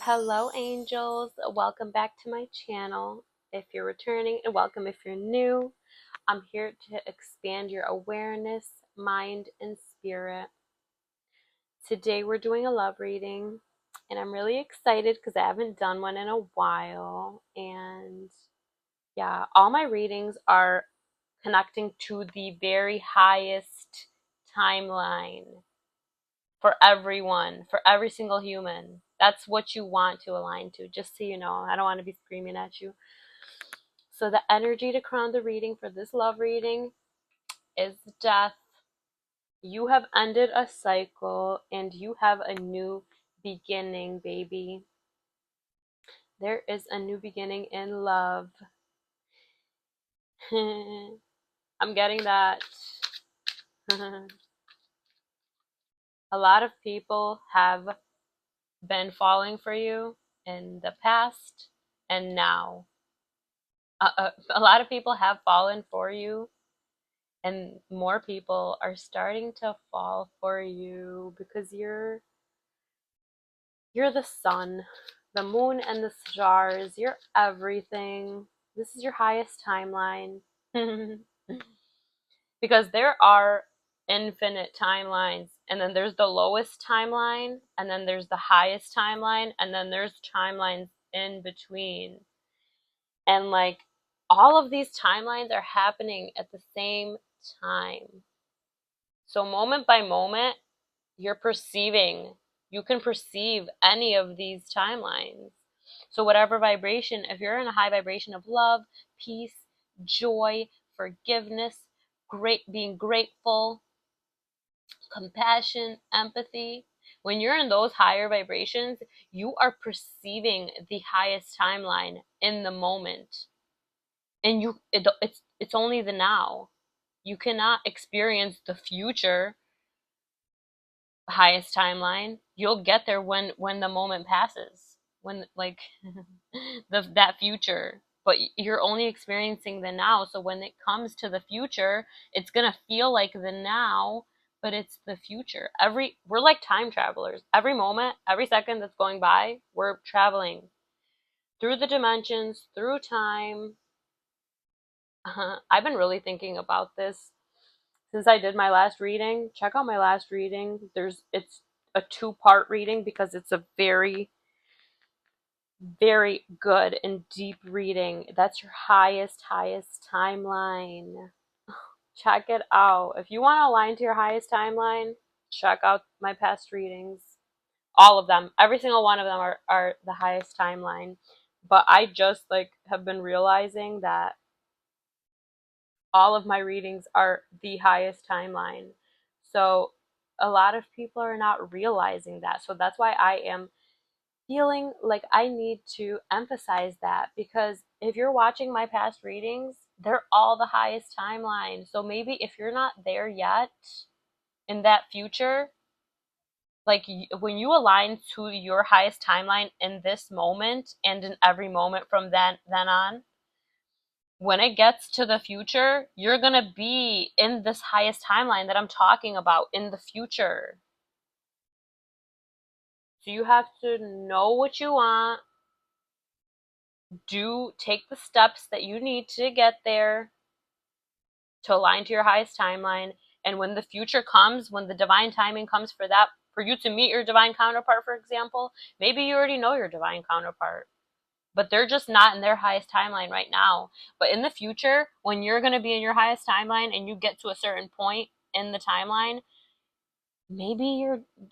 Hello, angels. Welcome back to my channel. If you're returning, and welcome if you're new. I'm here to expand your awareness, mind, and spirit. Today, we're doing a love reading, and I'm really excited because I haven't done one in a while. And yeah, all my readings are connecting to the very highest timeline for everyone, for every single human. That's what you want to align to, just so you know. I don't want to be screaming at you. So, the energy to crown the reading for this love reading is death. You have ended a cycle and you have a new beginning, baby. There is a new beginning in love. I'm getting that. A lot of people have been falling for you in the past and now. A lot of people have fallen for you, and more people are starting to fall for you because you're the sun, the moon, and the stars. You're everything. This is your highest timeline. Because there are infinite timelines, and then there's the lowest timeline, and then there's the highest timeline, and then there's timelines in between. And like all of these timelines are happening at the same time. So moment by moment, you're perceiving, you can perceive any of these timelines. So whatever vibration, if you're in a high vibration of love, peace, joy, forgiveness, being grateful, compassion, empathy, when you're in those higher vibrations, you are perceiving the highest timeline in the moment. And it's only the now. You cannot experience the future highest timeline. You'll get there when the moment passes, when like that future, but you're only experiencing the now. So when it comes to the future, it's gonna feel like the now, but it's the future. We're like time travelers. Every moment, every second that's going by, we're traveling through the dimensions, through time. I've been really thinking about this since I did my last reading. Check out my last reading. It's a two-part reading because it's a very, very good and deep reading. That's your highest timeline. Check it out. If you want to align to your highest timeline, check out my past readings. All of them. Every single one of them are the highest timeline. But I just like have been realizing that all of my readings are the highest timeline. So a lot of people are not realizing that. So that's why I am feeling like I need to emphasize that, because if you're watching my past readings, they're all the highest timeline. So maybe if you're not there yet in that future, like when you align to your highest timeline in this moment and in every moment from then on, when it gets to the future, you're going to be in this highest timeline that I'm talking about in the future. So you have to know what you want, take the steps that you need to get there to align to your highest timeline. And when the future comes, when the divine timing comes for that, for you to meet your divine counterpart, for example, maybe you already know your divine counterpart, but they're just not in their highest timeline right now. But in the future, when you're going to be in your highest timeline and you get to a certain point in the timeline, maybe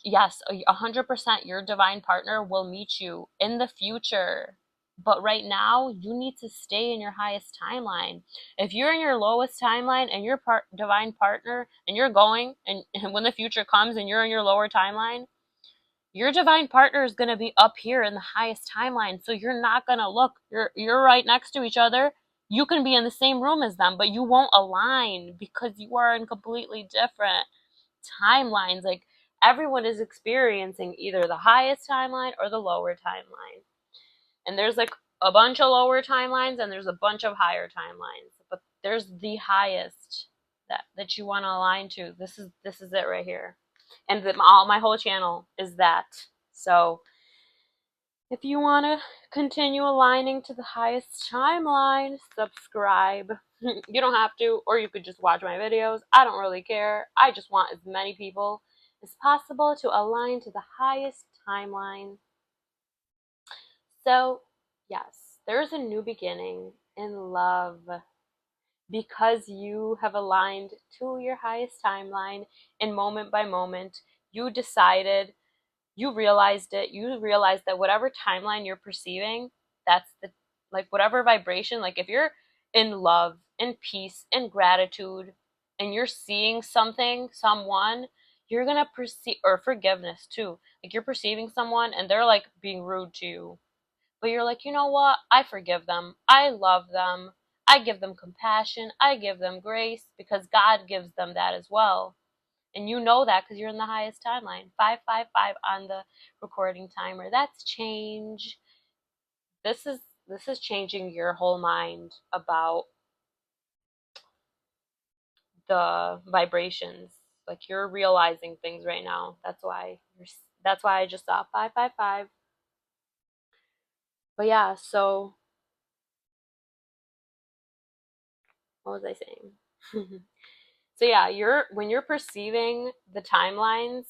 yes, 100% your divine partner will meet you in the future. But right now, you need to stay in your highest timeline. If you're in your lowest timeline and your divine partner, and you're going, and when the future comes and you're in your lower timeline, your divine partner is going to be up here in the highest timeline. So you're not going to look. You're right next to each other. You can be in the same room as them, but you won't align because you are in completely different timelines. Like everyone is experiencing either the highest timeline or the lower timeline. And there's like a bunch of lower timelines and there's a bunch of higher timelines. But there's the highest that you want to align to. This is it right here. And my whole channel is that. So If you want to continue aligning to the highest timeline, subscribe. You don't have to, or you could just watch my videos. I don't really care. I just want as many people as possible to align to the highest timeline. So, yes, there's a new beginning in love because you have aligned to your highest timeline, and moment by moment, you decided, you realized that whatever timeline you're perceiving, that's the, like, whatever vibration, like if you're in love, in peace, in gratitude, and you're seeing something, someone, you're gonna perceive, or forgiveness too, like you're perceiving someone and they're like being rude to you, but you're like, you know what, I forgive them, I love them, I give them compassion, I give them grace, because God gives them that as well. And you know that because you're in the highest timeline. 555 on the recording timer. That's change. This is changing your whole mind about the vibrations. Like you're realizing things right now. That's why I just saw 555. But yeah, so what was I saying? So yeah, when you're perceiving the timelines,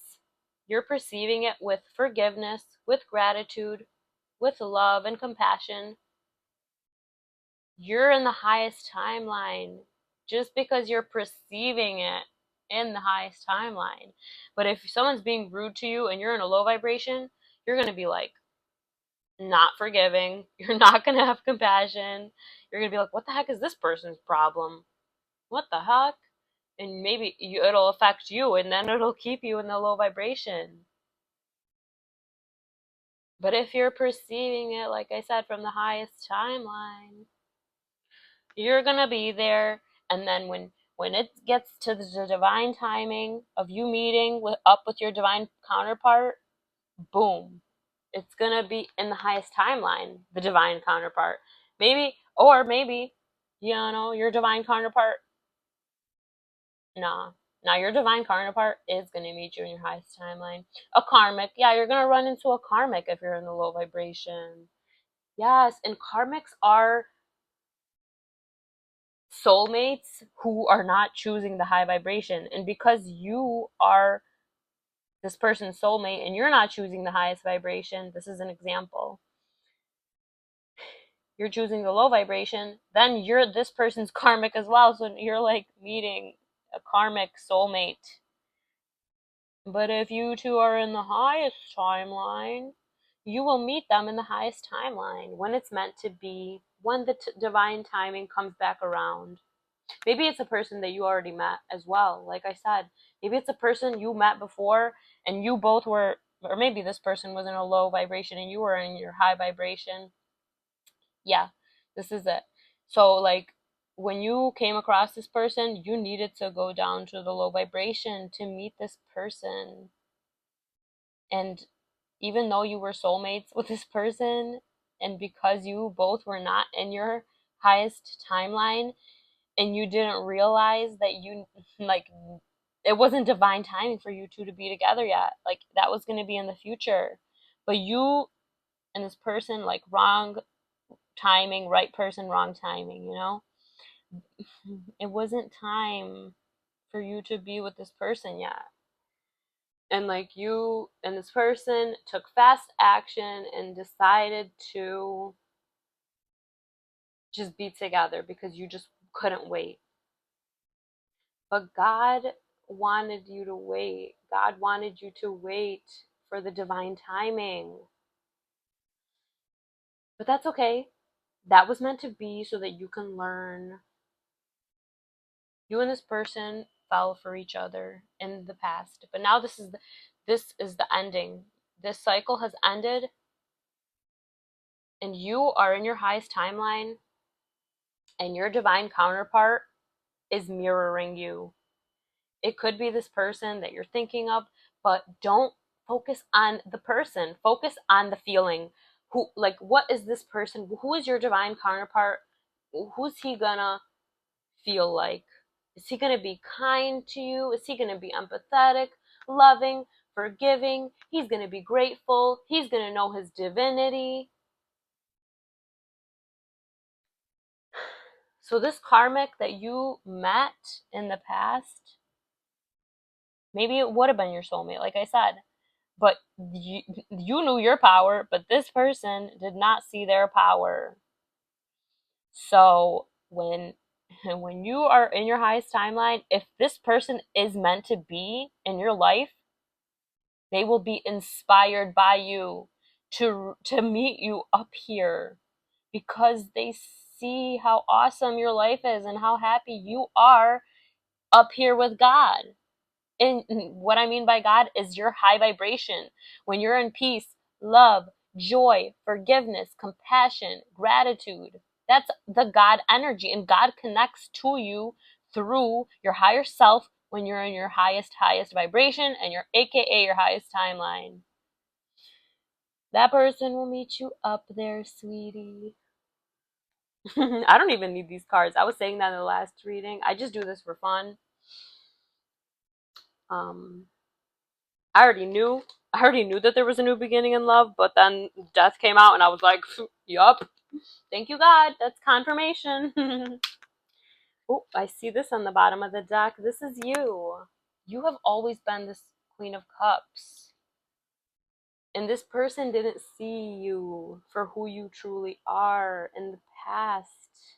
you're perceiving it with forgiveness, with gratitude, with love and compassion. You're in the highest timeline just because you're perceiving it in the highest timeline. But if someone's being rude to you and you're in a low vibration, you're going to be like not forgiving. You're not going to have compassion. You're going to be like, what the heck is this person's problem? What the heck? And maybe it'll affect you, and then it'll keep you in the low vibration. But if you're perceiving it, like I said, from the highest timeline, you're gonna be there. And then when it gets to the divine timing of you meeting up with your divine counterpart, boom, it's gonna be in the highest timeline, the divine counterpart. Maybe your divine counterpart, nah, now your divine counterpart is gonna meet you in your highest timeline. A karmic, yeah, you're gonna run into a karmic if you're in the low vibration. Yes, and karmics are soulmates who are not choosing the high vibration. And because you are this person's soulmate and you're not choosing the highest vibration, this is an example. You're choosing the low vibration, then you're this person's karmic as well. So you're like meeting a karmic soulmate. But if you two are in the highest timeline, you will meet them in the highest timeline when it's meant to be, when the divine timing comes back around. Maybe it's a person that you already met as well. Like I said, maybe it's a person you met before and you both were, or maybe this person was in a low vibration and you were in your high vibration. Yeah, this is it. So, like, when you came across this person, you needed to go down to the low vibration to meet this person. And even though you were soulmates with this person, and because you both were not in your highest timeline, and you didn't realize that you, like, it wasn't divine timing for you two to be together yet, like that was going to be in the future, but you and this person, like, wrong timing, right person, wrong timing, it wasn't time for you to be with this person yet. And like, you and this person took fast action and decided to just be together because you just couldn't wait. But God wanted you to wait. God wanted you to wait for the divine timing. But that's okay. That was meant to be so that you can learn. You and this person fell for each other in the past, but now this is the ending. This cycle has ended, and you are in your highest timeline, and your divine counterpart is mirroring you. It could be this person that you're thinking of, but don't focus on the person. Focus on the feeling. What is this person? Who is your divine counterpart? Who's he gonna feel like? Is he gonna be kind to you? Is he gonna be empathetic, loving, forgiving. He's going to be grateful. He's going to know his divinity. So this karmic that you met in the past, maybe it would have been your soulmate, like I said, but you knew your power, but this person did not see their power. So when you are in your highest timeline, if this person is meant to be in your life, they will be inspired by you to meet you up here because they see how awesome your life is and how happy you are up here with God. And what I mean by God is your high vibration. When you're in peace, love, joy, forgiveness, compassion, gratitude, that's the God energy. And God connects to you through your higher self when you're in your highest vibration and your AKA your highest timeline. That person will meet you up there, sweetie. I don't even need these cards. I was saying that in the last reading. I just do this for fun. I already knew that there was a new beginning in love, but then death came out and I was like, yup. Thank you, God. That's confirmation. Oh, I see this on the bottom of the deck. This is you. You have always been this Queen of Cups. And this person didn't see you for who you truly are in the past.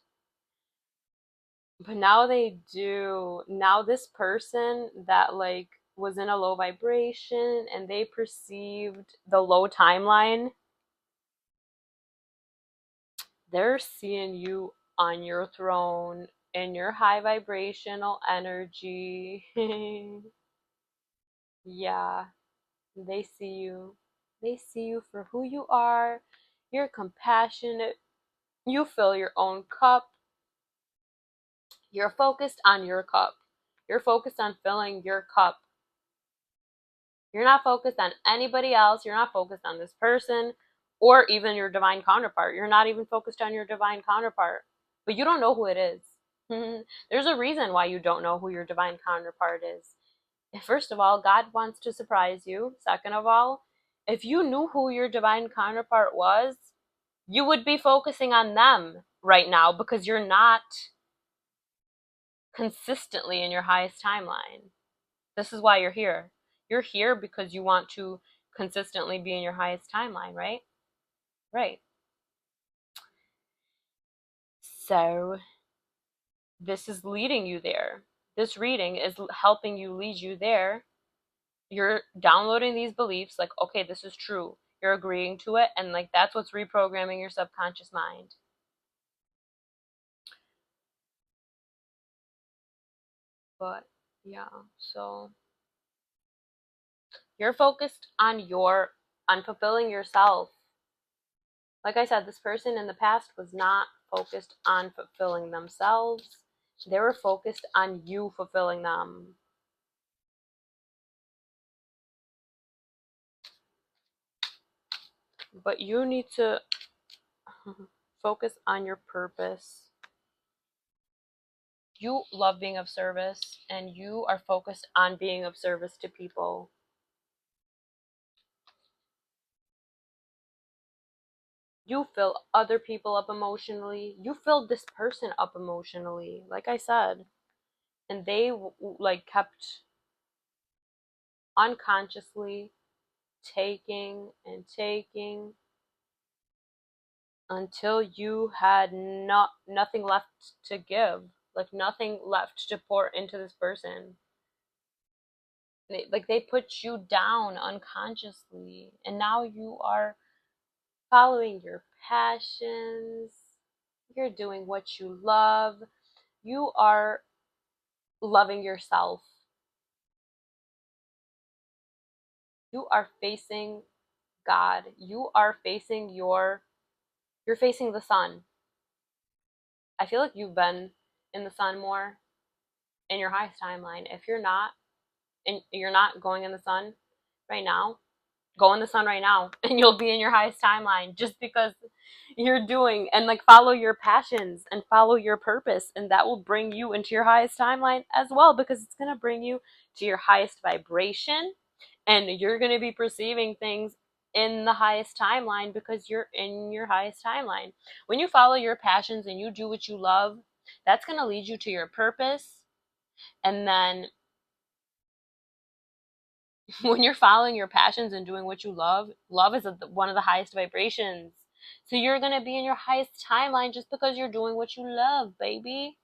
But now they do. Now this person that like was in a low vibration and they perceived the low timeline, they're seeing you on your throne in your high vibrational energy. Yeah, they see you. They see you for who you are. You're compassionate. You fill your own cup. You're focused on your cup. You're focused on filling your cup. You're not focused on anybody else. You're not focused on this person or even your divine counterpart. You're not even focused on your divine counterpart. But you don't know who it is. There's a reason why you don't know who your divine counterpart is. First of all, God wants to surprise you. Second of all, if you knew who your divine counterpart was, you would be focusing on them right now because you're not consistently in your highest timeline. This is why you're here. You're here because you want to consistently be in your highest timeline, right? Right. So this is leading you there. This reading is helping you lead you there. You're downloading these beliefs like, okay, this is true. You're agreeing to it, and like that's what's reprogramming your subconscious mind. But yeah, so you're focused on fulfilling yourself. Like I said, this person in the past was not focused on fulfilling themselves. They were focused on you fulfilling them. But you need to focus on your purpose. You love being of service, and you are focused on being of service to people. You fill other people up emotionally. You filled this person up emotionally, like I said. And they like kept unconsciously taking and taking until you had nothing left to give, like nothing left to pour into this person. They put you down unconsciously, and now you are following your passions. You're doing what you love. You are loving yourself. You are facing God. You are facing you're facing the sun. I feel like you've been in the sun more in your highest timeline. If you're not, and you're not going in the sun right now, go in the sun right now and you'll be in your highest timeline just because you're doing and like follow your passions and follow your purpose, and that will bring you into your highest timeline as well because it's going to bring you to your highest vibration. And you're going to be perceiving things in the highest timeline because you're in your highest timeline. When you follow your passions and you do what you love, that's going to lead you to your purpose. And then when you're following your passions and doing what you love, love is one of the highest vibrations. So you're going to be in your highest timeline just because you're doing what you love, baby.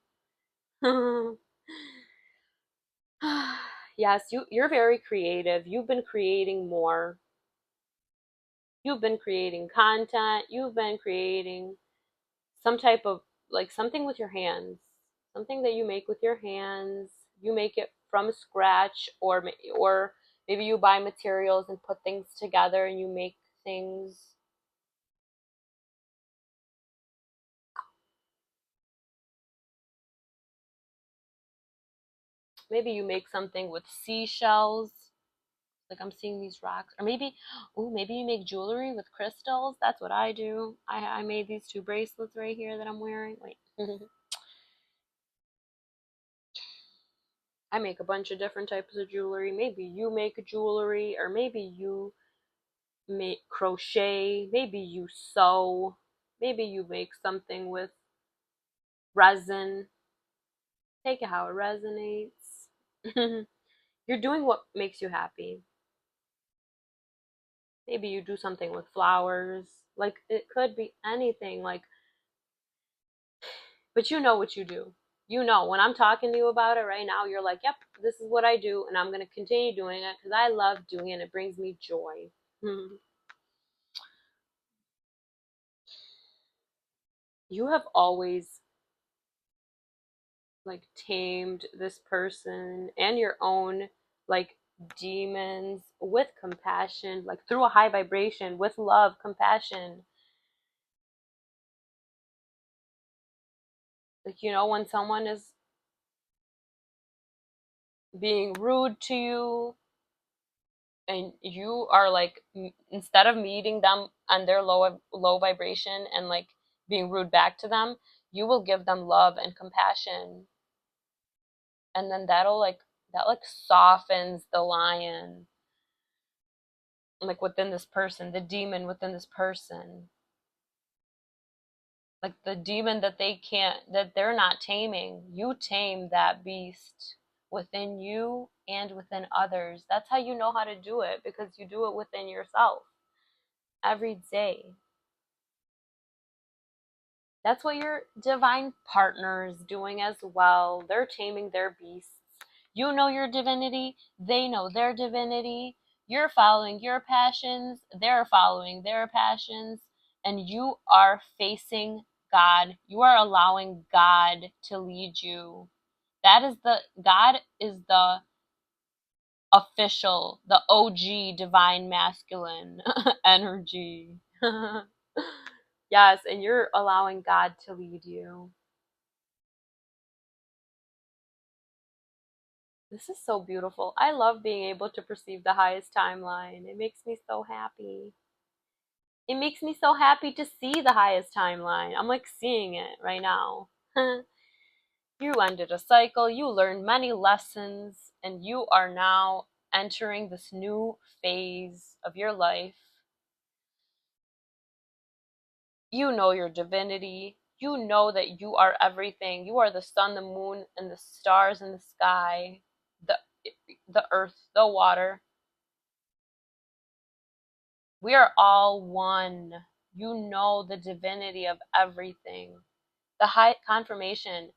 Yes, you're very creative. You've been creating more. You've been creating content. You've been creating some type of, like, something with your hands. Something that you make with your hands. You make it from scratch, or maybe you buy materials and put things together and you make things. Maybe you make something with seashells. Like, I'm seeing these rocks. Or maybe, oh, maybe you make jewelry with crystals. That's what I do. I made these two bracelets right here that I'm wearing. Wait. I make a bunch of different types of jewelry. Maybe you make jewelry, or maybe you make crochet, maybe you sew, maybe you make something with resin. Take it how it resonates. You're doing what makes you happy. Maybe you do something with flowers. Like, it could be anything. Like, but you know what you do. You know, when I'm talking to you about it right now, you're like, yep, this is what I do, and I'm going to continue doing it because I love doing it. It brings me joy. You have always, like, tamed this person and your own, like, demons with compassion, like through a high vibration, with love, compassion. Like, when someone is being rude to you, and you are like, instead of meeting them on their low vibration and, like, being rude back to them, you will give them love and compassion, and then that softens the lion, like, within this person, the demon within this person, like the demon that they're not taming. You tame that beast within you and within others. That's how you know how to do it, because you do it within yourself every day. That's what your divine partner is doing as well. They're taming their beasts. You know your divinity, they know their divinity. You're following your passions, they're following their passions, and you are facing God. You are allowing God to lead you. God is the official, the OG divine masculine energy. Yes, and you're allowing God to lead you. This is so beautiful. I love being able to perceive the highest timeline. It makes me so happy. It makes me so happy to see the highest timeline. I'm, like, seeing it right now. You ended a cycle, you learned many lessons, and you are now entering this new phase of your life. You know your divinity. You know that you are everything. You are the sun, the moon, and the stars in the sky, the the earth, the water. We are all one. You know the divinity of everything. The high confirmation,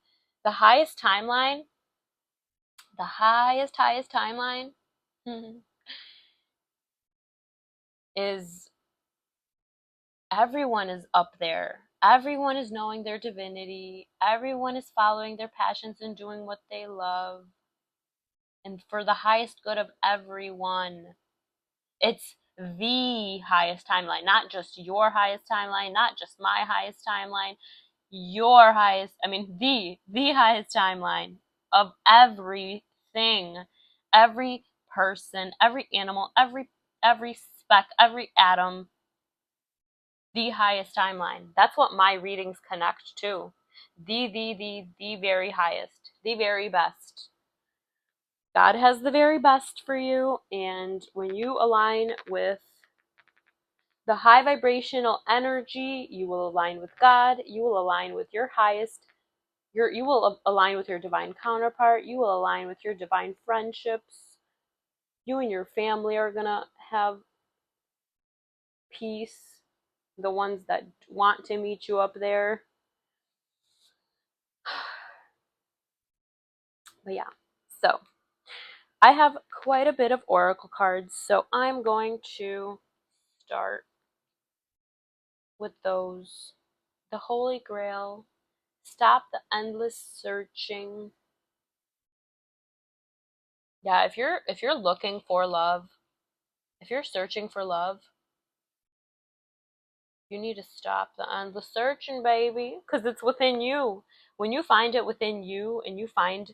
the highest timeline, the highest timeline is, everyone is up there. Everyone is knowing their divinity. Everyone is following their passions and doing what they love, and for the highest good of everyone. It's the highest timeline, not just your highest timeline, not just my highest timeline, your highest, I mean, the highest timeline of everything, every person, every animal, every speck, every atom, the highest timeline. That's what my readings connect to. The very highest, the very best. God has the very best for you, and when you align with the high vibrational energy, you will align with God, you will align with your highest, you will align with your divine counterpart, you will align with your divine friendships. You and your family are going to have peace, the ones that want to meet you up there. But yeah, so I have quite a bit of oracle cards, so I'm going to start with those. The Holy Grail. Stop the endless searching. Yeah, if you're looking for love, if you're searching for love, you need to stop the endless searching, baby, because it's within you. When you find it within you and you find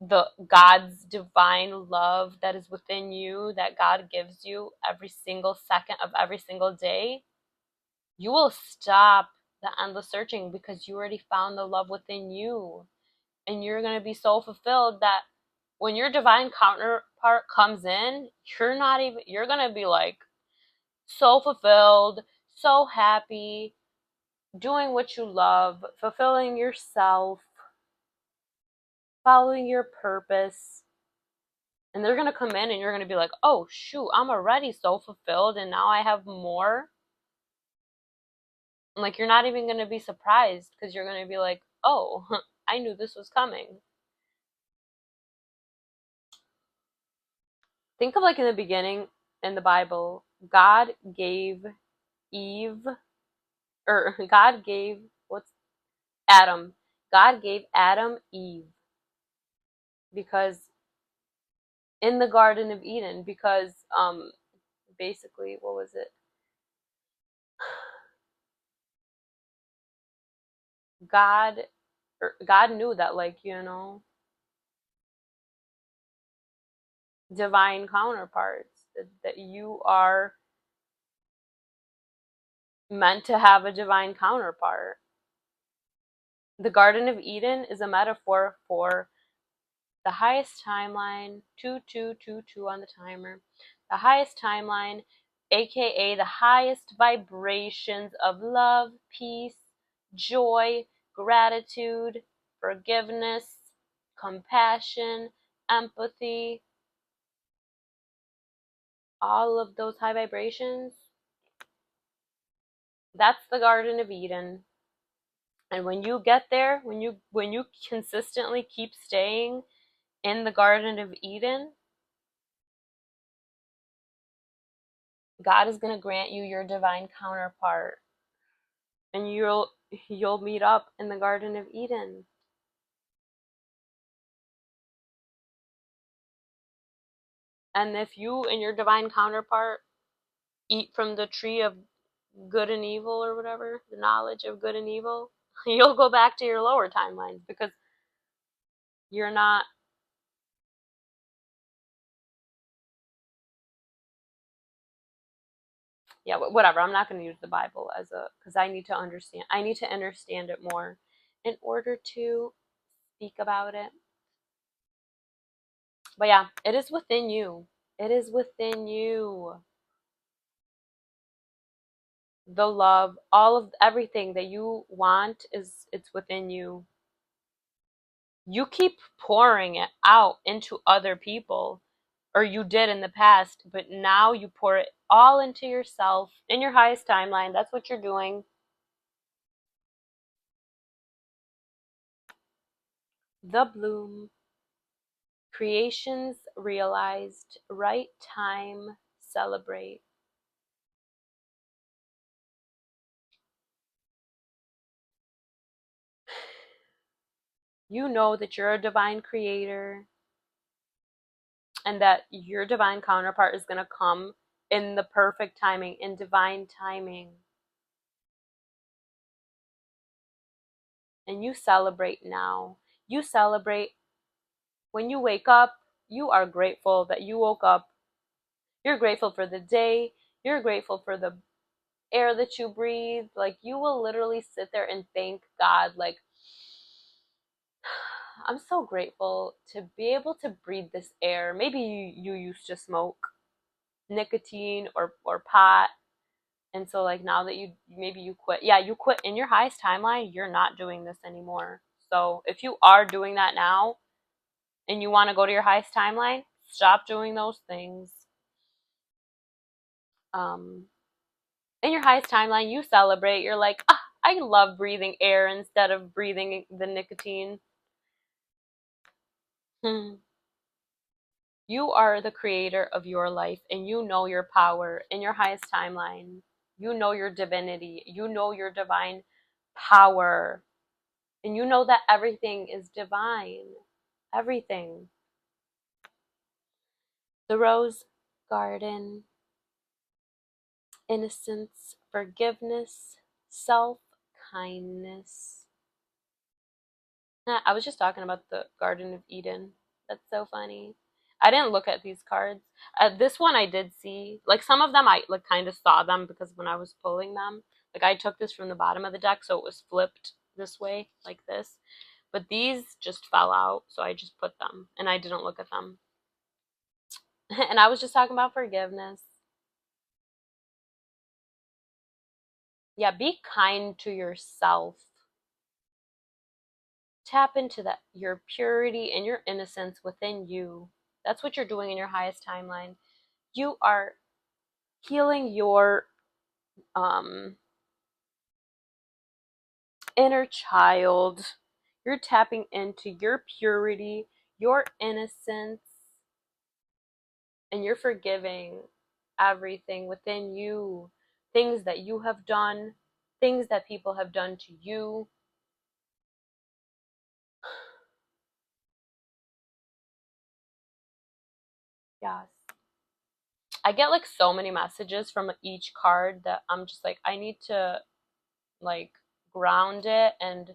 the God's divine love that is within you, that God gives you every single second of every single day, you will stop the endless searching because you already found the love within you. And you're going to be so fulfilled that when your divine counterpart comes in, you're going to be like so fulfilled, so happy, doing what you love, fulfilling yourself, following your purpose. And they're going to come in and you're going to be like, oh, shoot, I'm already so fulfilled and now I have more. And like, you're not even going to be surprised because you're going to be like, oh, I knew this was coming. Think of like in the beginning in the Bible, God gave Eve, or God gave, what's Adam? God gave Adam Eve because in the Garden of Eden, because basically, what was it? God, God knew that, like, divine counterparts, that you are meant to have a divine counterpart. The Garden of Eden is a metaphor for the highest timeline, 2222 on the timer, the highest timeline, aka the highest vibrations of love, peace, joy, gratitude, forgiveness, compassion, empathy, all of those high vibrations. That's the Garden of Eden. And when you get there, when you consistently keep staying in the Garden of Eden, God is going to grant you your divine counterpart, and you'll meet up in the Garden of Eden. And if you and your divine counterpart eat from the tree of good and evil, or whatever, the knowledge of good and evil, you'll go back to your lower timelines because you're not, yeah, whatever. I'm not going to use the Bible as a, because I need to understand it more in order to speak about it. But yeah, it is within you. It is within you. The love, all of everything that you want, it's within you. You keep pouring it out into other people, or you did in the past, but now you pour it all into yourself in your highest timeline. That's what you're doing. The bloom. Creations realized. Right time. Celebrate. You know that you're a divine creator and that your divine counterpart is going to come in the perfect timing, in divine timing. And you celebrate now. You celebrate when you wake up. You are grateful that you woke up. You're grateful for the day. You're grateful for the air that you breathe. Like, you will literally sit there and thank God, like, I'm so grateful to be able to breathe this air. Maybe you used to smoke nicotine or pot, and so like now that you maybe you quit. Yeah, you quit in your highest timeline, you're not doing this anymore. So if you are doing that now and you want to go to your highest timeline, stop doing those things. Um in your highest timeline, you celebrate. You're like, ah, I love breathing air instead of breathing the nicotine. You are the creator of your life and you know your power in your highest timeline. You know your divinity. You know your divine power. And you know that everything is divine. Everything. The rose garden, innocence, forgiveness, self kindness. I was just talking about the Garden of Eden. That's so funny. I didn't look at these cards. This one I did see. Like some of them I like kind of saw them because when I was pulling them, like I took this from the bottom of the deck, so it was flipped this way, like this. But these just fell out, so I just put them and I didn't look at them. And I was just talking about forgiveness. Yeah, be kind to yourself. Tap into that your purity and your innocence within you. That's what you're doing in your highest timeline. You are healing your um inner child. You're tapping into your purity, your innocence, and you're forgiving everything within you. Things that you have done, things that people have done to you. Yes. I get like so many messages from each card that I'm just like, I need to like ground it and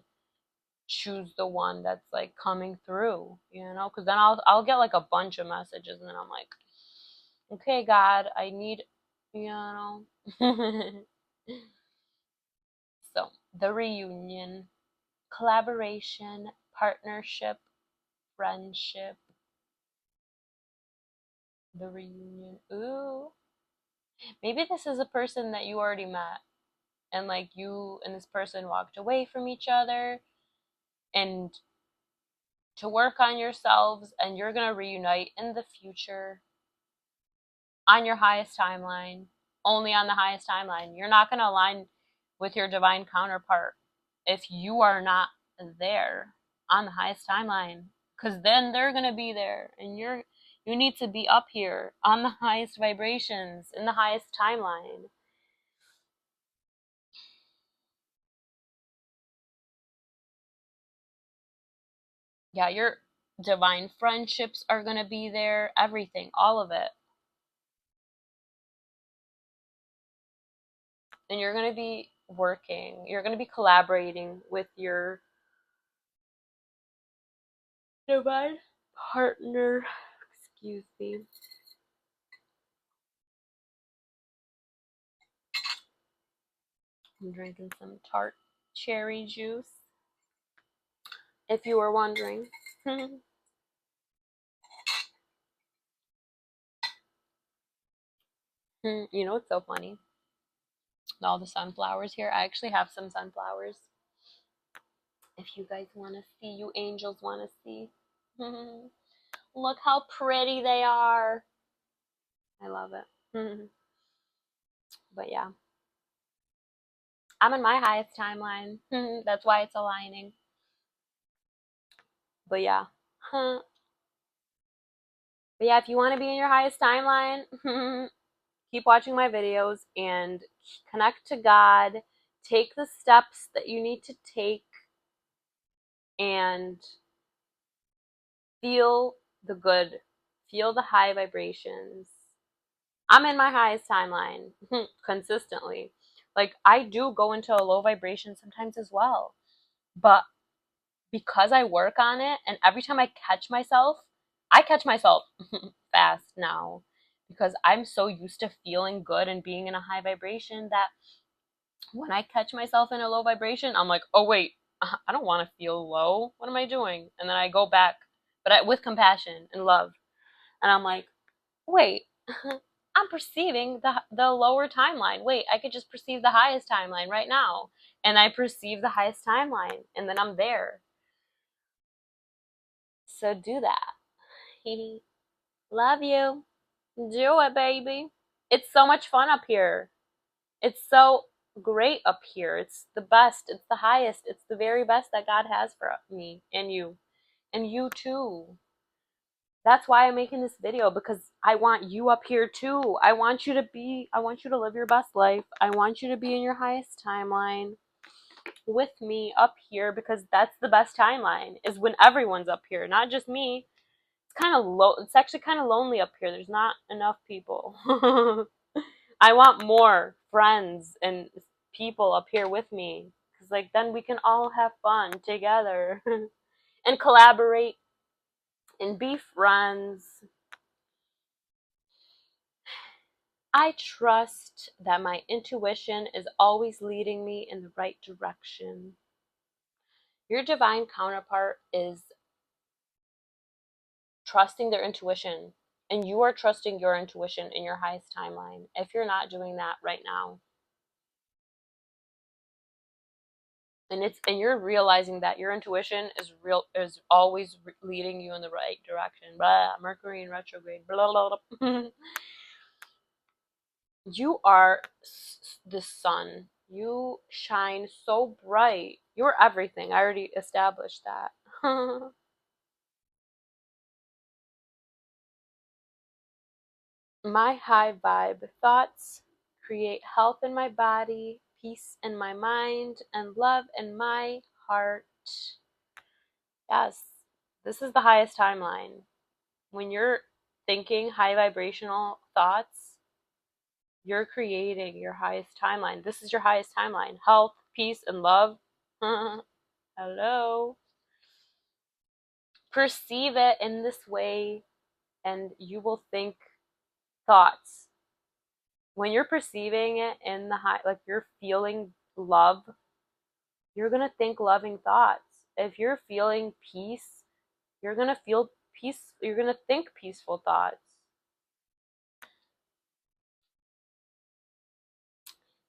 choose the one that's like coming through, because then I'll get like a bunch of messages and then I'm like, okay, God, I need, you know. So the reunion, collaboration, partnership, friendship, the reunion. Ooh, maybe this is a person that you already met and like you and this person walked away from each other and to work on yourselves and you're going to reunite in the future on your highest timeline, only on the highest timeline. You're not going to align with your divine counterpart if you are not there on the highest timeline, because then they're going to be there and you need to be up here on the highest vibrations in the highest timeline. Yeah, your divine friendships are going to be there, everything, all of it. And you're going to be working, you're going to be collaborating with your divine partner. Excuse me. I'm drinking some tart cherry juice, if you were wondering. You know what's so funny? All the sunflowers here. I actually have some sunflowers. If you guys want to see, you angels want to see. Look how pretty they are. I love it. But yeah, I'm in my highest timeline. That's why it's aligning. But yeah. But yeah, if you want to be in your highest timeline, keep watching my videos and connect to God. Take the steps that you need to take and feel the good, feel the high vibrations. I'm in my highest timeline consistently. Like, I do go into a low vibration sometimes as well. But because I work on it, and every time I catch myself fast now because I'm so used to feeling good and being in a high vibration that when I catch myself in a low vibration, I'm like, oh, wait, I don't want to feel low. What am I doing? And then I go back, but with compassion and love. And I'm like, wait, I'm perceiving the lower timeline. Wait, I could just perceive the highest timeline right now. And I perceive the highest timeline, and then I'm there. So do that. Love you. Do it, baby. It's so much fun up here. It's so great up here. It's the best. It's the highest. It's the very best that God has for me and you. And you too. That's why I'm making this video, because I want you up here too. I want you to live your best life. I want you to be in your highest timeline with me up here, because that's the best timeline, is when everyone's up here, not just me. It's kind of low. It's actually kind of lonely up here. There's not enough people. I want more friends and people up here with me, because like then we can all have fun together and collaborate and be friends. I trust that my intuition is always leading me in the right direction. Your divine counterpart is trusting their intuition, and you are trusting your intuition in your highest timeline. If you're not doing that right now, and you're realizing that your intuition is always leading you in the right direction. Blah, Mercury in retrograde. Blah, blah, blah. You are the sun. You shine so bright. You're everything. I already established that. My high vibe thoughts create health in my body, peace in my mind, and love in my heart. Yes, this is the highest timeline. When you're thinking high vibrational thoughts, you're creating your highest timeline. This is your highest timeline. Health, peace, and love. Hello. Perceive it in this way, and you will think thoughts. When you're perceiving it in the high, like you're feeling love, you're going to think loving thoughts. If you're feeling peace, you're going to feel peace. You're going to think peaceful thoughts.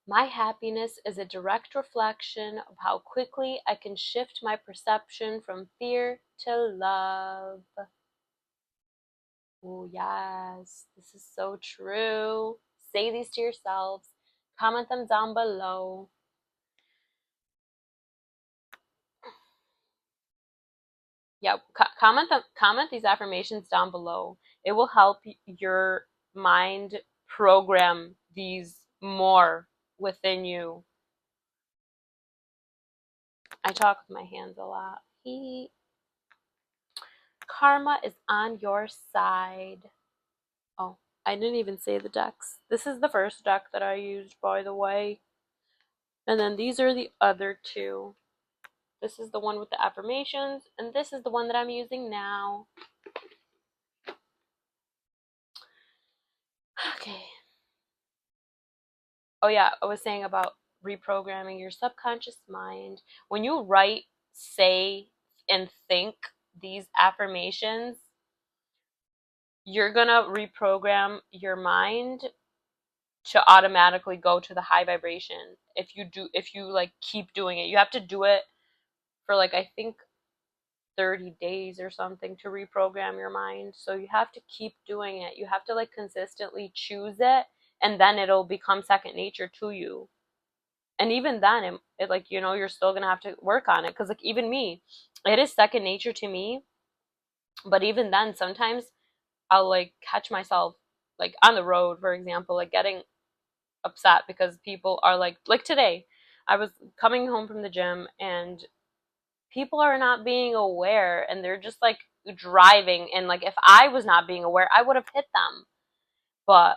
My happiness is a direct reflection of how quickly I can shift my perception from fear to love. Oh, yes, this is so true. Say these to yourselves. Comment them down below. Yeah, comment these affirmations down below. It will help your mind program these more within you. I talk with my hands a lot. Karma is on your side. Oh, I didn't even say the decks. This is the first deck that I used, by the way. And then these are the other two. This is the one with the affirmations, and this is the one that I'm using now. Okay. Oh yeah, I was saying about reprogramming your subconscious mind. When you write, say, and think these affirmations, you're gonna reprogram your mind to automatically go to the high vibration. If you like keep doing it, you have to do it for like, I think 30 days or something to reprogram your mind. So you have to keep doing it. You have to like consistently choose it, and then it'll become second nature to you. And even then, it like, you know, you're still gonna have to work on it, because like even me, it is second nature to me. But even then, sometimes I'll like catch myself like on the road, for example, like getting upset because people are like today, I was coming home from the gym, and people are not being aware, and they're just like driving, and like if I was not being aware, I would have hit them. But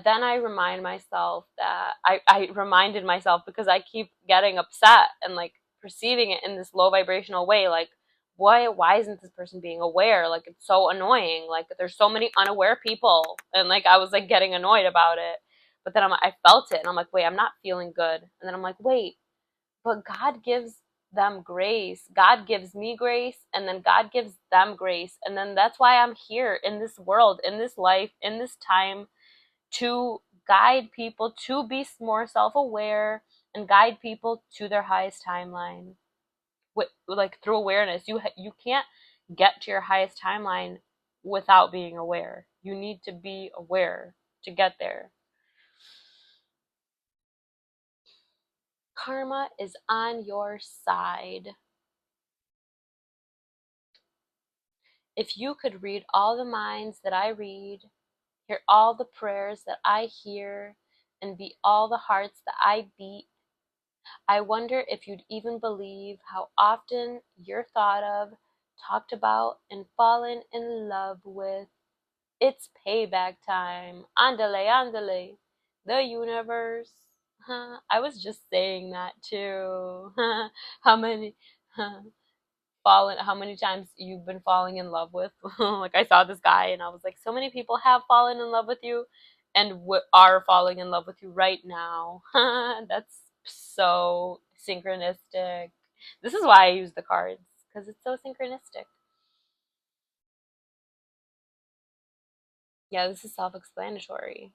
then I remind myself that I reminded myself, because I keep getting upset and like perceiving it in this low vibrational way, like why isn't this person being aware? Like it's so annoying. Like there's so many unaware people, and like I was like getting annoyed about it. But then I felt it, and I'm like, wait, I'm not feeling good. And then I'm like, wait, But God gives them grace. God gives me grace, and then God gives them grace. And then that's why I'm here in this world, in this life, in this time, to guide people to be more self-aware and guide people to their highest timeline. Like through awareness, you can't get to your highest timeline without being aware. You need to be aware to get there. Karma is on your side. If you could read all the minds that I read, hear all the prayers that I hear, and beat all the hearts that I beat, I wonder if you'd even believe how often you're thought of, talked about, and fallen in love with. It's payback time. Andale, andale. The universe. I was just saying that too. How many how many times you've been falling in love with? Like I saw this guy and I was like, so many people have fallen in love with you and are falling in love with you right now. That's so synchronistic. This is why I use the cards, because it's so synchronistic. Yeah, this is self-explanatory.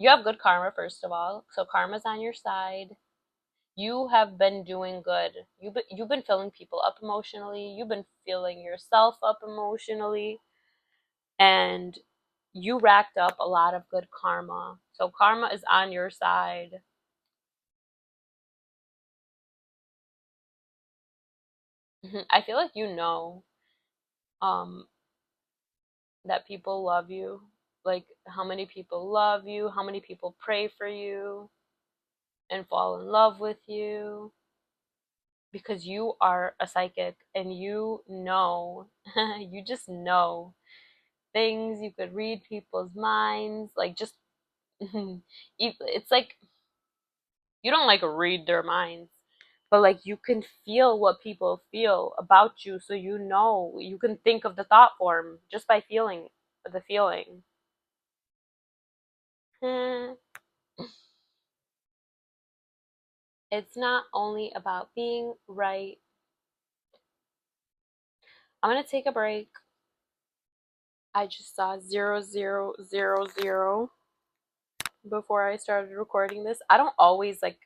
You have good karma, first of all. So karma's on your side. You have been doing good. You've been filling people up emotionally. You've been filling yourself up emotionally, and you racked up a lot of good karma. So karma is on your side. I feel like um that people love you. Like how many people love you, how many people pray for you and fall in love with you, because you are a psychic and you just know things. You could read people's minds, like just it's like you don't like read their minds, but like you can feel what people feel about you, so you can think of the thought form just by feeling the feeling. Hmm. It's not only about being right. I'm gonna take a break. I just saw 0000 before I started recording this. I don't always like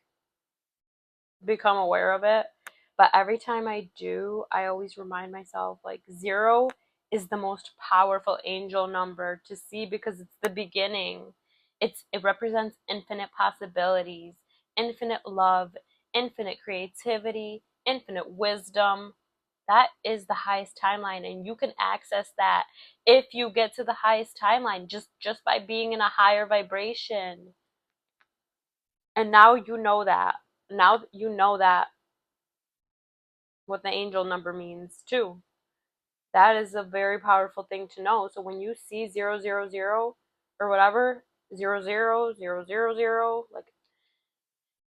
become aware of it, but every time I do, I always remind myself like zero is the most powerful angel number to see, because it's the beginning. It represents infinite possibilities, infinite love, infinite creativity, infinite wisdom. That is the highest timeline, and you can access that if you get to the highest timeline just by being in a higher vibration. And now you know that. Now you know that what the angel number means too. That is a very powerful thing to know. So when you see 000 or whatever, 000000, like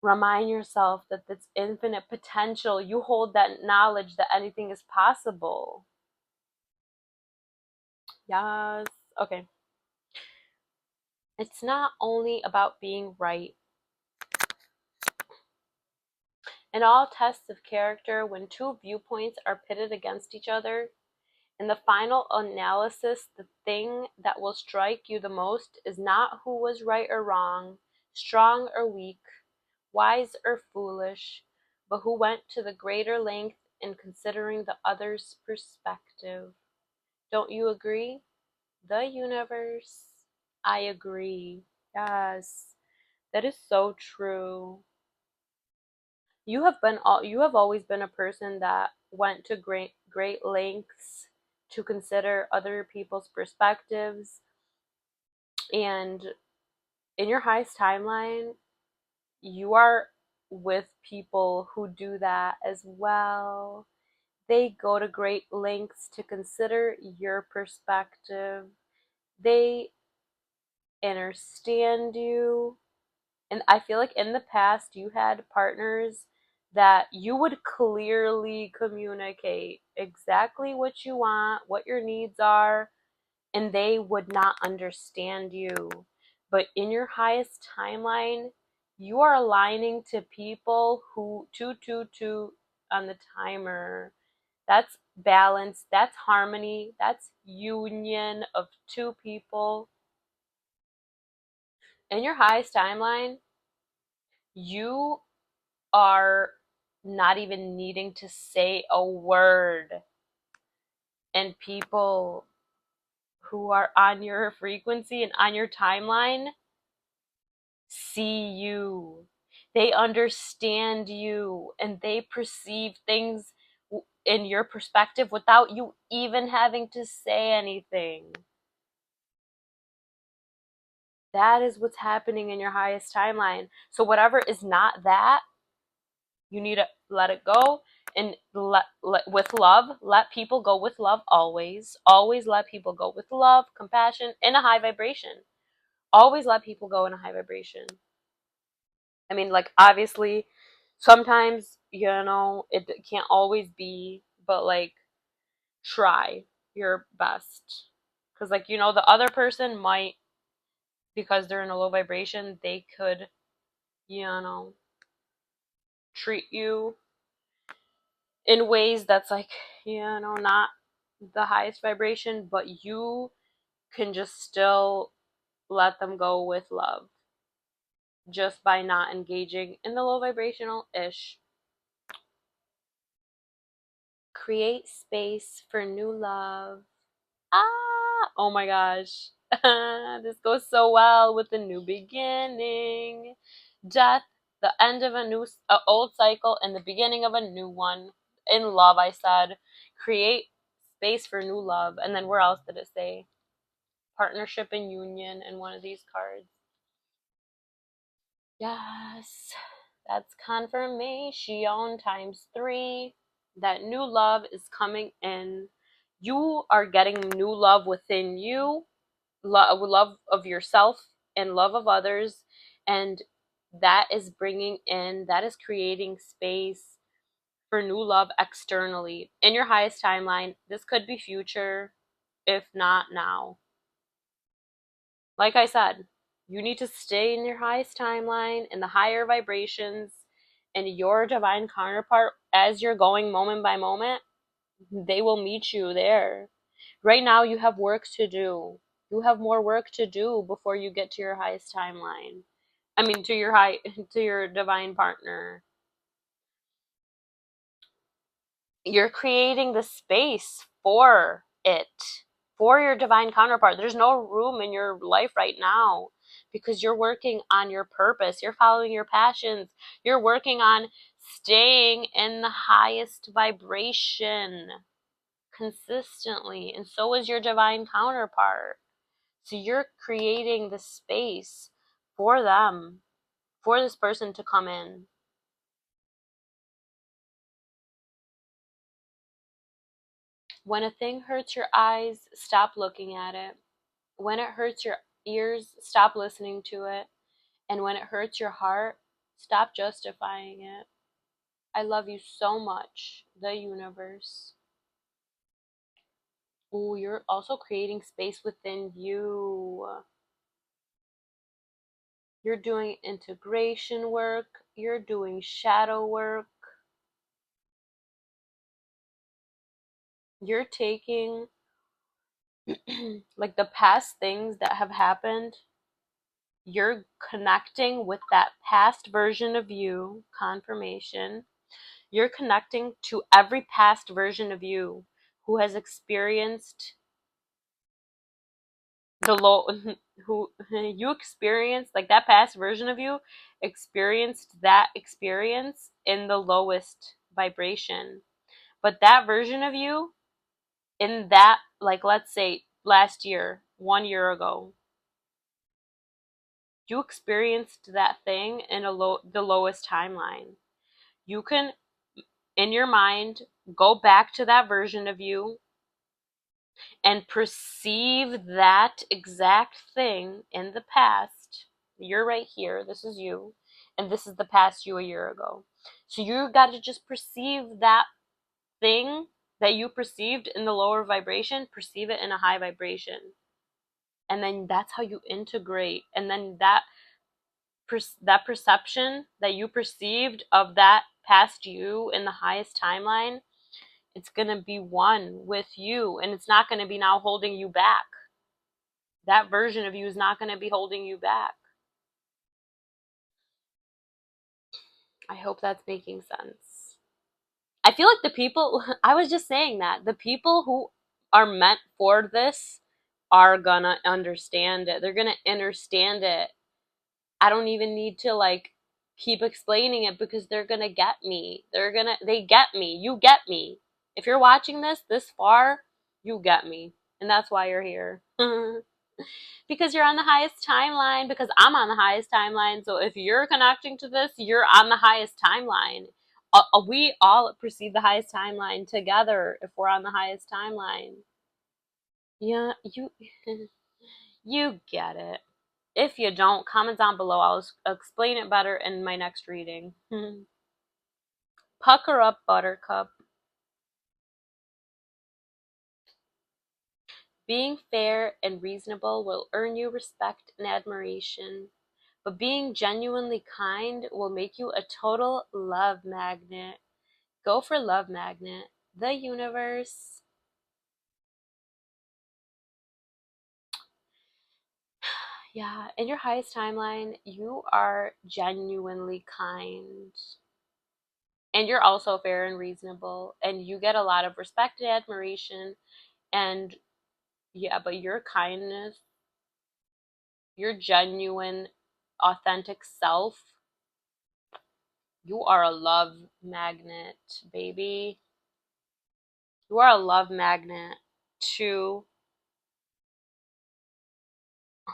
remind yourself that this infinite potential, you hold that knowledge that anything is possible. Yes. Okay. It's not only about being right. In all tests of character, when two viewpoints are pitted against each other, in the final analysis, the thing that will strike you the most is not who was right or wrong, strong or weak, wise or foolish, but who went to the greater length in considering the other's perspective. Don't you agree? The universe. I agree. Yes, that is so true. You have always been a person that went to great lengths to consider other people's perspectives, and in your highest timeline you are with people who do that as well. They go to great lengths to consider your perspective. They understand you. And I feel like in the past you had partners that you would clearly communicate exactly what you want, what your needs are, and they would not understand you. But in your highest timeline, You are aligning to people who, two on the timer. That's balance, that's harmony, that's union of two people. In your highest timeline, you are not even needing to say a word. And people who are on your frequency and on your timeline see you. They understand you and they perceive things in your perspective without you even having to say anything. That is what's happening in your highest timeline. So, whatever is not that, you need to let it go and with love, let people go with love always. Always let people go with love, compassion, in a high vibration. Always let people go in a high vibration. I mean, like, obviously, sometimes, it can't always be, but like, try your best. Because, like, the other person might, because they're in a low vibration, they could, you know, treat you in ways that's like, not the highest vibration, but you can just still let them go with love just by not engaging in the low vibrational ish. Create space for new love. Ah, oh my gosh. This goes so well with the new beginning. Death, the end of a old cycle and the beginning of a new one. In love, I said, create space for new love. And then where else did it say? Partnership and union in one of these cards. Yes, that's confirmation times 3 that new love is coming in. You are getting new love within you, love of yourself and love of others, and that is creating space for new love externally in your highest timeline. This could be future, if not now. Like I said, you need to stay in your highest timeline, in the higher vibrations, and your divine counterpart, as you're going moment by moment, they will meet you there. Right now, you have work to do. You have more work to do before you get to your highest timeline. I mean, to your divine partner. You're creating the space for it, for your divine counterpart. There's no room in your life right now because you're working on your purpose. You're following your passions. You're working on staying in the highest vibration consistently. And so is your divine counterpart. So you're creating the space for them, for this person to come in. When a thing hurts your eyes, stop looking at it. When it hurts your ears, stop listening to it. And when it hurts your heart, stop justifying it. I love you so much, the universe. Ooh, you're also creating space within you. You're doing integration work. You're doing shadow work. You're taking like the past things that have happened. You're connecting with that past version of you, confirmation. You're connecting to every past version of you who has experienced the low, who you experienced, like that past version of you experienced that experience in the lowest vibration. But that version of you, in that, like, let's say last year, 1 year ago, you experienced that thing in the lowest timeline. You can, in your mind, go back to that version of you and perceive that exact thing in the past. You're right here. This is you. And this is the past you a year ago. So you got to just perceive that thing that you perceived in the lower vibration, perceive it in a high vibration. And then that's how you integrate. And then that that perception that you perceived of that past you in the highest timeline, it's going to be one with you, and it's not going to be now holding you back. That version of you is not going to be holding you back. I hope that's making sense. I feel like the people, I was just saying that, the people who are meant for this are gonna understand it. They're gonna understand it. I don't even need to like keep explaining it because they're gonna get me. They get me. You get me. If you're watching this far, you get me. And that's why you're here. Because you're on the highest timeline, because I'm on the highest timeline. So if you're connecting to this, you're on the highest timeline. We all perceive the highest timeline together if we're on the highest timeline. Yeah, you you get it. If you don't, comment down below. I'll explain it better in my next reading. Pucker up, buttercup. Being fair and reasonable will earn you respect and admiration, but being genuinely kind will make you a total love magnet. Go for love magnet. The universe. Yeah, in your highest timeline, you are genuinely kind. And you're also fair and reasonable. And you get a lot of respect and admiration. And yeah, but your kindness, your genuine, authentic self, you are a love magnet, baby. You are a love magnet to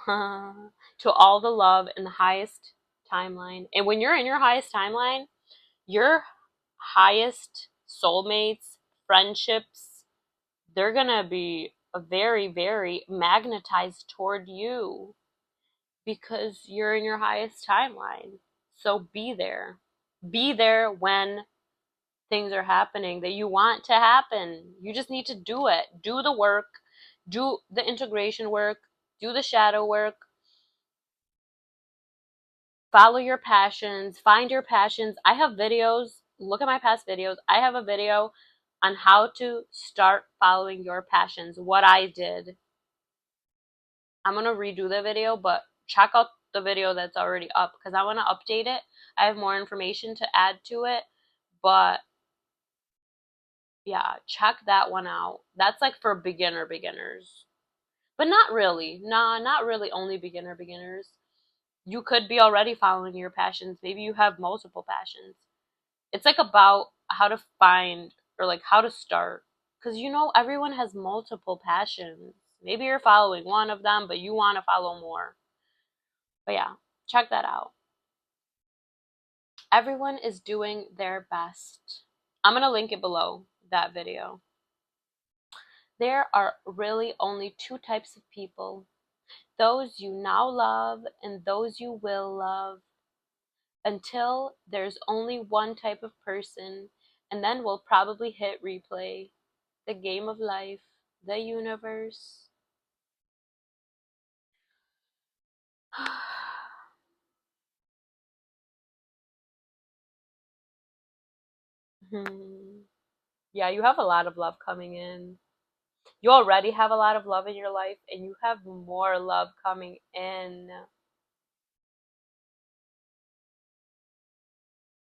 to all the love in the highest timeline. And when you're in your highest timeline, your highest soulmates, friendships, they're gonna be very, very magnetized toward you because you're in your highest timeline. So be there. Be there when things are happening that you want to happen. You just need to do it. Do the work, do the integration work, do the shadow work, follow your passions, find your passions. I have videos, look at my past videos. I have a video on how to start following your passions, what I did. I'm going to redo the video, but check out the video that's already up because I want to update it. I have more information to add to it, but yeah, check that one out. That's like for beginners. But not really. Nah, not really only beginners. You could be already following your passions. Maybe you have multiple passions. It's like about how to find or like how to start. Because everyone has multiple passions. Maybe you're following one of them, but you want to follow more. But yeah, check that out. Everyone is doing their best. I'm going to link it below, that video. There are really only two types of people: those you now love and those you will love, until there's only one type of person, and then we'll probably hit replay. The game of life, the universe. Yeah, you have a lot of love coming in. You already have a lot of love in your life, and you have more love coming in.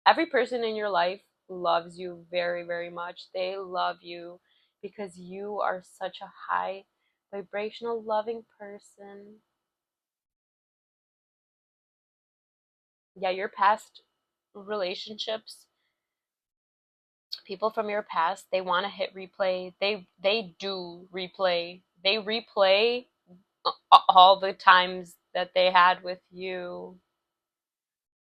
Every person in your life loves you very, very much. They love you because you are such a high vibrational, loving person. Yeah, your past relationships, people from your past, they want to hit replay. They do replay. They replay all the times that they had with you.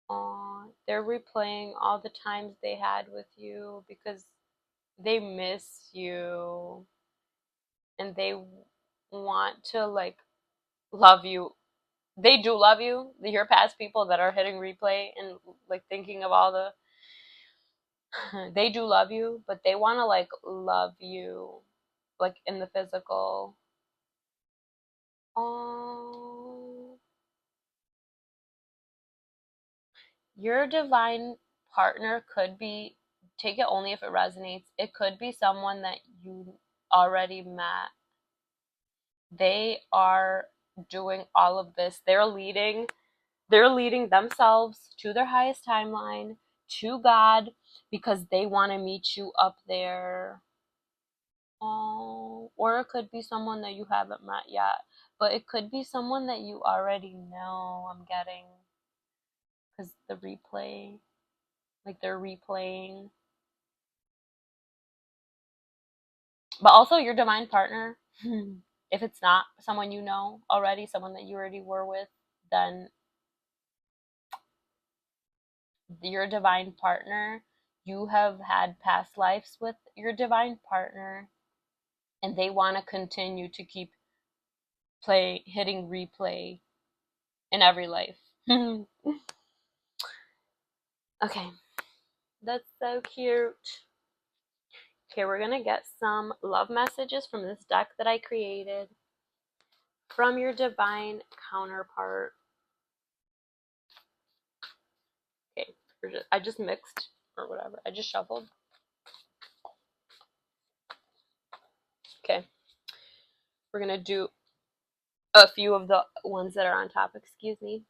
Aw, they're replaying all the times they had with you because they miss you and they want to like love you. They do love you. Your past people that are hitting replay and like thinking of all the they do love you, but they want to like love you like in the physical. Oh, Your divine partner could be, take it only if it resonates, it could be someone that you already met. They are doing all of this. They're leading themselves to their highest timeline, to God, because they want to meet you up there. Oh, or it could be someone that you haven't met yet, but it could be someone that you already know. I'm getting, because the replay, like they're replaying. But also your divine partner, if it's not someone you know already, someone that you already were with, then your divine partner, you have had past lives with your divine partner, and they want to continue to keep hitting replay in every life. Okay, that's so cute. Okay, we're gonna get some love messages from this deck that I created from your divine counterpart. Okay, I just mixed or whatever. I just shuffled. Okay, we're gonna do a few of the ones that are on top. Excuse me.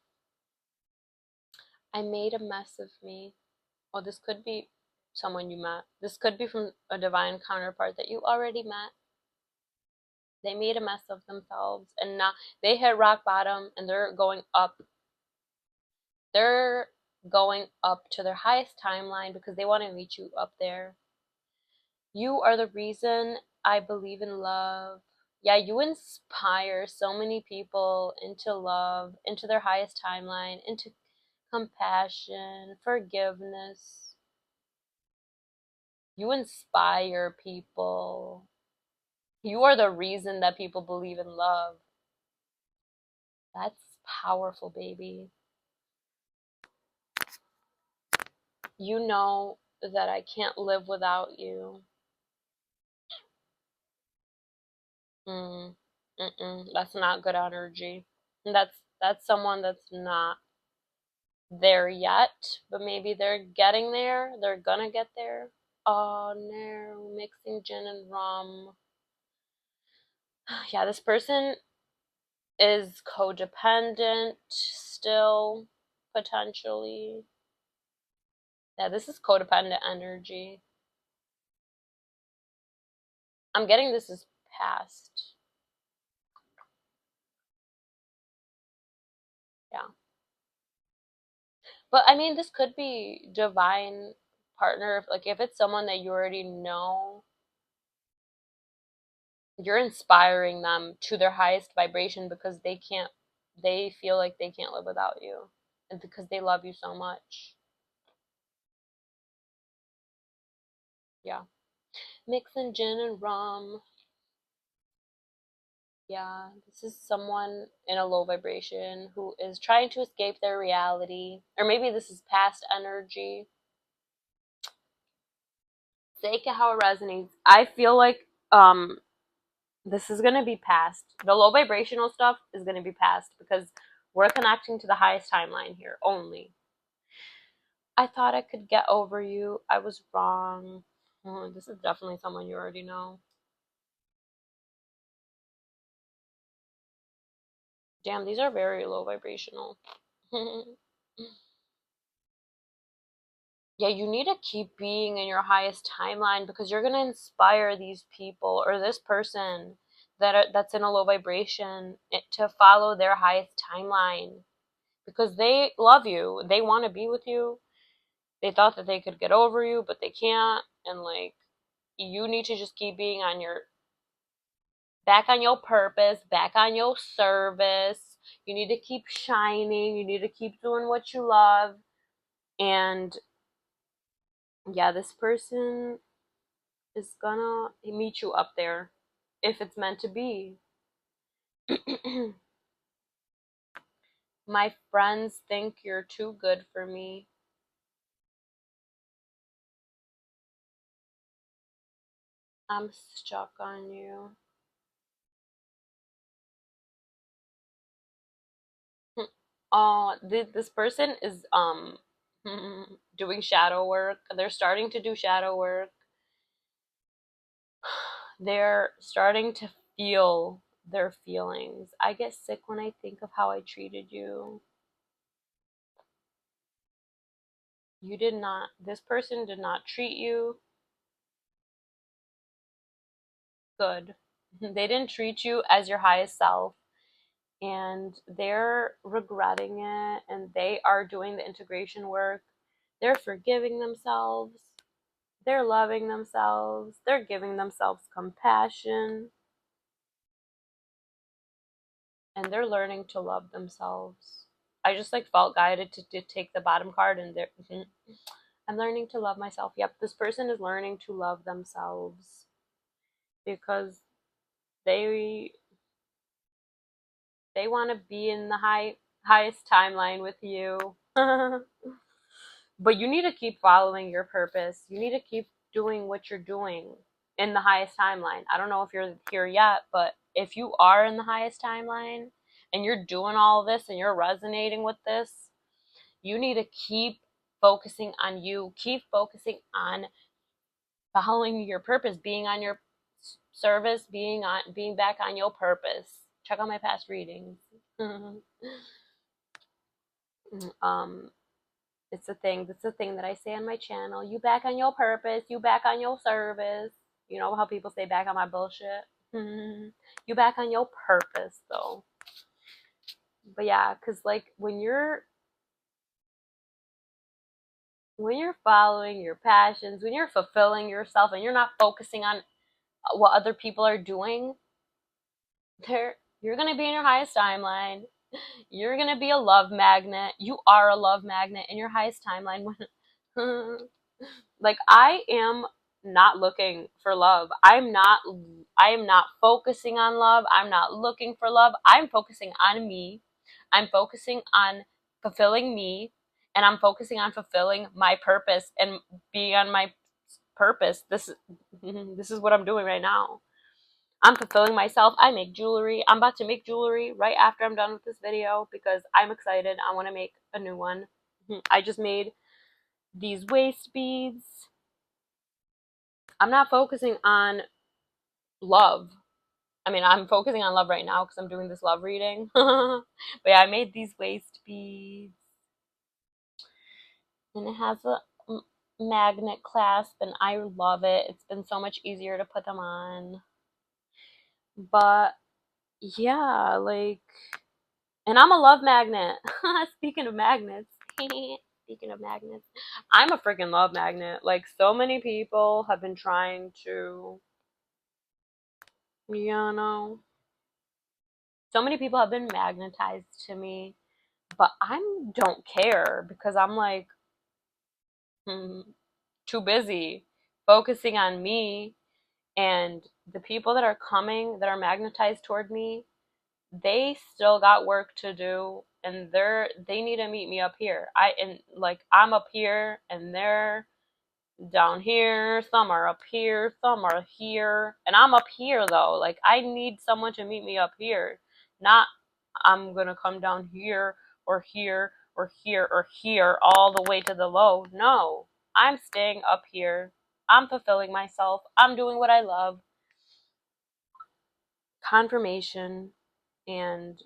I made a mess of me. Oh, this could be someone you met. This could be from a divine counterpart that you already met. They made a mess of themselves and now they hit rock bottom and they're going up. They're going up to their highest timeline because they want to meet you up there. You are the reason I believe in love. Yeah, you inspire so many people into love, into their highest timeline, into compassion, forgiveness. You inspire people. You are the reason that people believe in love. That's powerful, baby. You know that I can't live without you. Mm, that's not good energy. That's someone that's not there yet, but maybe they're getting there. They're gonna get there. Oh no, mixing gin and rum. Yeah, this person is codependent still, potentially. Yeah, this is codependent energy. I'm getting this is past. Yeah. But I mean, this could be divine partner. Like, if it's someone that you already know, you're inspiring them to their highest vibration because they feel like they can't live without you. And because they love you so much. Yeah. Mixing gin and rum. Yeah, this is someone in a low vibration who is trying to escape their reality. Or maybe this is past energy. Take it how it resonates. I feel like this is gonna be past. The low vibrational stuff is gonna be past because we're connecting to the highest timeline here only. I thought I could get over you. I was wrong. This is definitely someone you already know. Damn, these are very low vibrational. Yeah, you need to keep being in your highest timeline because you're going to inspire these people or this person that's in a low vibration to follow their highest timeline because they love you. They want to be with you. They thought that they could get over you, but they can't. And like, you need to just keep being on your back on your purpose, back on your service. You need to keep shining. You need to keep doing what you love. And yeah, this person is gonna meet you up there if it's meant to be. My friends think you're too good for me. I'm stuck on you. Oh, this person is Doing shadow work. They're starting to do shadow work. They're starting to feel their feelings. I get sick when I think of how I treated you. This person did not treat you good. They didn't treat you as your highest self, and they're regretting it, and they are doing the integration work. They're forgiving themselves. They're loving themselves. They're giving themselves compassion, and they're learning to love themselves. I just like felt guided to take the bottom card, and I'm learning to love myself. Yep, this person is learning to love themselves because they they want to be in the highest timeline with you. But you need to keep following your purpose. You need to keep doing what you're doing in the highest timeline. I don't know if you're here yet, but if you are in the highest timeline and you're doing all this and you're resonating with this, you need to keep focusing on you. Keep focusing on following your purpose, being on your service, being back on your purpose. Check out my past readings. um It's a thing. It's a thing that I say on my channel. You back on your purpose. You back on your service. You know how people say back on my bullshit? You back on your purpose, though. But yeah, because like when you're following your passions, when you're fulfilling yourself and you're not focusing on what other people are doing, you're going to be in your highest timeline. You're going to be a love magnet. You are a love magnet in your highest timeline. Like I am not looking for love. I am not focusing on love. I'm not looking for love. I'm focusing on me. I'm focusing on fulfilling me, and I'm focusing on fulfilling my purpose and being on my purpose. This is what I'm doing right now. I'm fulfilling myself. I make jewelry. I'm about to make jewelry right after I'm done with this video because I'm excited. I want to make a new one. I just made these waist beads. I'm not focusing on love. I mean, I'm focusing on love right now because I'm doing this love reading. But yeah, I made these waist beads. And it has a magnet clasp, and I love it. It's been so much easier to put them on. But yeah, like, and I'm a love magnet. Speaking of magnets. Speaking of magnets, I'm a freaking love magnet. Like, so many people have been trying to, you know, so many people have been magnetized to me, but I don't care because I'm like too busy focusing on me, and the people that are coming that are magnetized toward me, they still got work to do, and they need to meet me up here. I'm up here and they're down here, some are up here, some are here, and I'm up here though. Like, I need someone to meet me up here, not I'm gonna come down here or here or here or here all the way to the low. No, I'm staying up here. I'm fulfilling myself. I'm doing what I love. Confirmation. And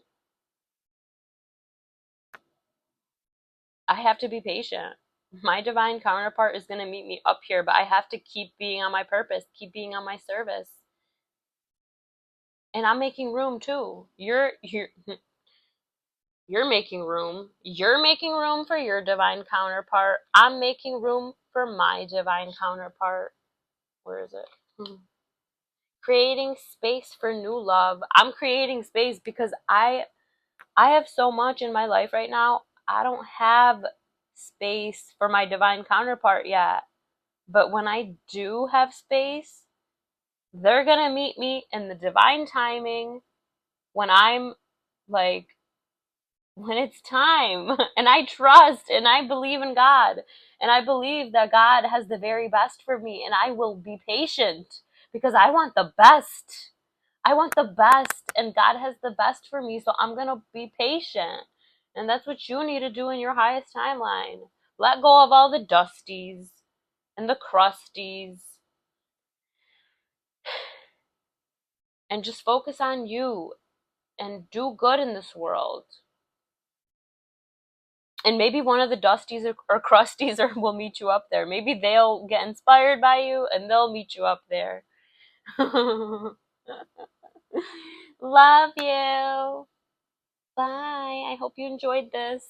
I have to be patient. My divine counterpart is going to meet me up here, but I have to keep being on my purpose, keep being on my service. And I'm making room too. You're making room. You're making room for your divine counterpart. I'm making room for my divine counterpart. Where is it? Creating space for new love. I'm creating space because I have so much in my life right now. I don't have space for my divine counterpart yet. But when I do have space, they're going to meet me in the divine timing when I'm like, when it's time. And I trust and I believe in God. And I believe that God has the very best for me. And I will be patient because I want the best. I want the best. And God has the best for me. So I'm going to be patient. And that's what you need to do in your highest timeline. Let go of all the dusties and the crusties and just focus on you and do good in this world. And maybe one of the dusties or crusties will meet you up there. Maybe they'll get inspired by you and they'll meet you up there. Love you. Bye. I hope you enjoyed this.